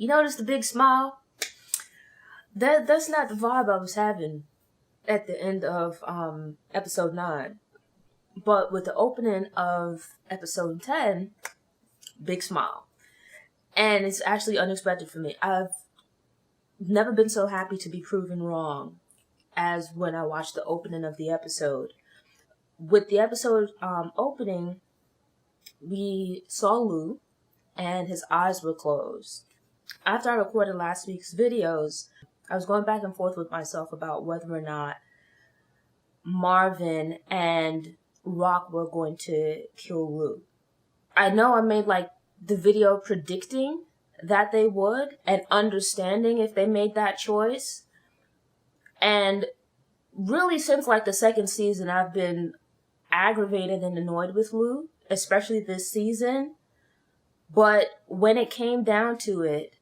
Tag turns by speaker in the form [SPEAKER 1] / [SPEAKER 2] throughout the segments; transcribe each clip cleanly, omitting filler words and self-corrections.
[SPEAKER 1] You notice the big smile? That's not the vibe I was having at the end of episode 9. But with the opening of episode 10, big smile. And it's actually unexpected for me. I've never been so happy to be proven wrong as when I watched the opening of the episode. With the episode opening, we saw Lou, and his eyes were closed. After I recorded last week's videos, I was going back and forth with myself about whether or not Marvin and RAQ were going to kill Lou. I know I made the video predicting that they would and understanding if they made that choice. And really since the second season, I've been aggravated and annoyed with Lou, especially this season. But when it came down to it,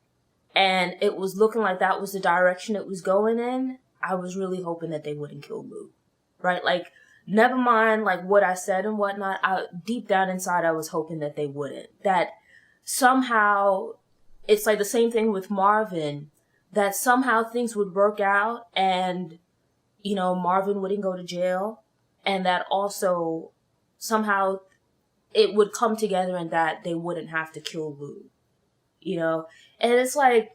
[SPEAKER 1] and it was looking like that was the direction it was going in, I was really hoping that they wouldn't kill Lou. Right? Never mind what I said and whatnot. Deep down inside, I was hoping that they wouldn't. That somehow, it's the same thing with Marvin, that somehow things would work out and, Marvin wouldn't go to jail. And that also somehow it would come together and that they wouldn't have to kill Lou. And it's I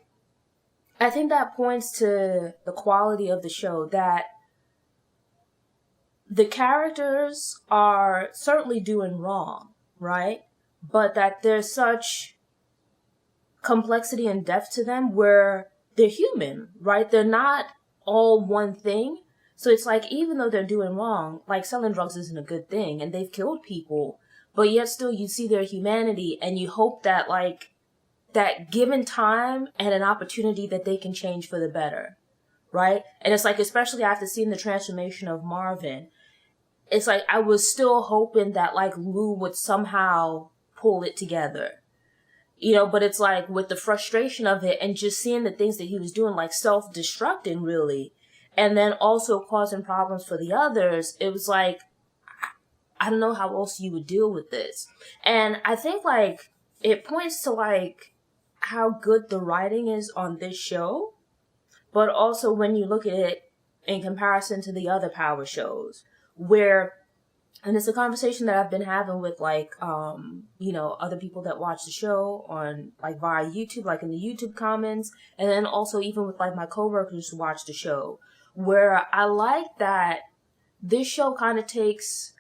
[SPEAKER 1] think that points to the quality of the show, that the characters are certainly doing wrong, right? But that there's such complexity and depth to them where they're human, right? They're not all one thing. So it's even though they're doing wrong, selling drugs isn't a good thing and they've killed people, but yet still you see their humanity and you hope that that given time and an opportunity that they can change for the better, right? And it's especially after seeing the transformation of Marvin, it's I was still hoping that Lou would somehow pull it together, but it's with the frustration of it and just seeing the things that he was doing, self-destructing really, and then also causing problems for the others. It was I don't know how else you would deal with this. And I think it points to how good the writing is on this show, but also when you look at it in comparison to the other Power shows, where, and it's a conversation that I've been having with other people that watch the show on via YouTube, in the YouTube comments, and then also even with my coworkers who watch the show, where I like that this show kind of takes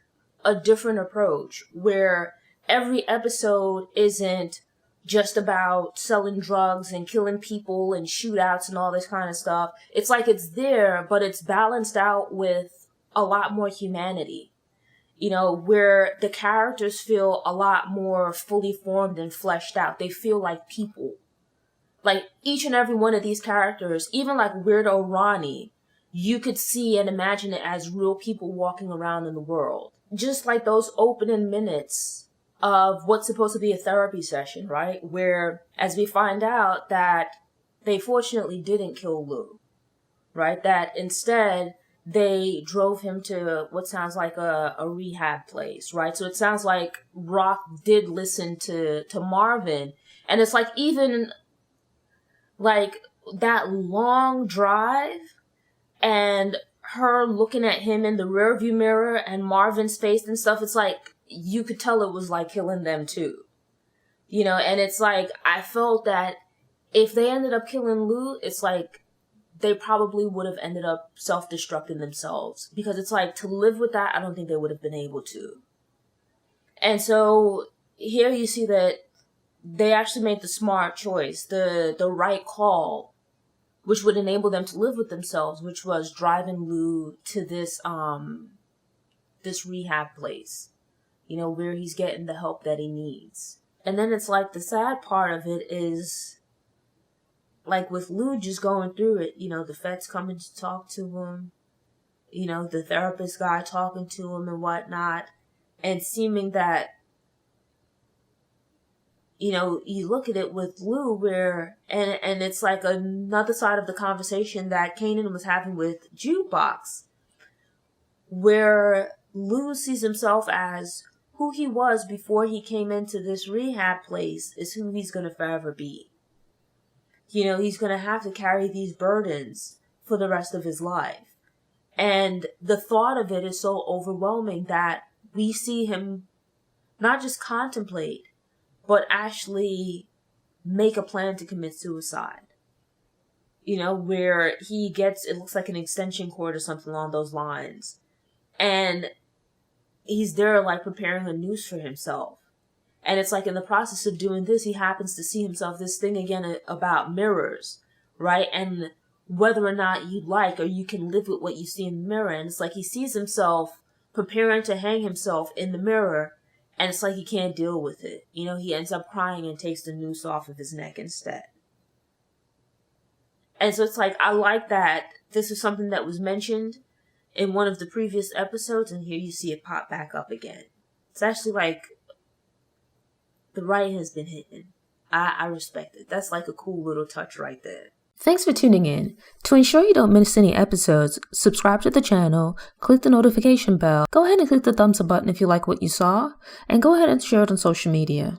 [SPEAKER 1] a different approach, where every episode isn't just about selling drugs and killing people and shootouts and all this kind of stuff. It's it's there, but it's balanced out with a lot more humanity, where the characters feel a lot more fully formed and fleshed out. They feel like people. Each and every one of these characters, even Weirdo Ronnie, you could see and imagine it as real people walking around in the world. Just those opening minutes of what's supposed to be a therapy session, right? Where, as we find out, that they fortunately didn't kill Lou, right? That instead, they drove him to what sounds like a rehab place, right? So it sounds like RAQ did listen to Marvin. And it's even that long drive and her looking at him in the rearview mirror and Marvin's face and stuff, it's you could tell it was killing them too. And it's I felt that if they ended up killing Lou, it's they probably would have ended up self-destructing themselves. Because it's to live with that, I don't think they would have been able to. And so here you see that they actually made the smart choice, the right call, which would enable them to live with themselves, which was driving Lou to this rehab place, where he's getting the help that he needs. And then it's the sad part of it is, with Lou just going through it, the feds coming to talk to him, the therapist guy talking to him and whatnot, and seeming that, you look at it with Lou where, and it's another side of the conversation that Kanan was having with Jukebox, where Lou sees himself as who he was before he came into this rehab place is who he's going to forever be. he's going to have to carry these burdens for the rest of his life. And the thought of it is so overwhelming that we see him not just contemplate, but actually make a plan to commit suicide. Where he gets, it looks like an extension cord or something along those lines. And he's there like preparing a noose for himself. And it's like in the process of doing this, he happens to see himself, this thing again about mirrors, right? And whether or not you like or you can live with what you see in the mirror. And it's like he sees himself preparing to hang himself in the mirror, and it's like he can't deal with it. He ends up crying and takes the noose off of his neck instead. And so it's like, I like that this is something that was mentioned in one of the previous episodes, and here you see it pop back up again. It's actually like the writing has been hidden. I respect it. That's like a cool little touch right there.
[SPEAKER 2] Thanks for tuning in. To ensure you don't miss any episodes, subscribe to the channel, click the notification bell, go ahead and click the thumbs up button if you like what you saw, and go ahead and share it on social media.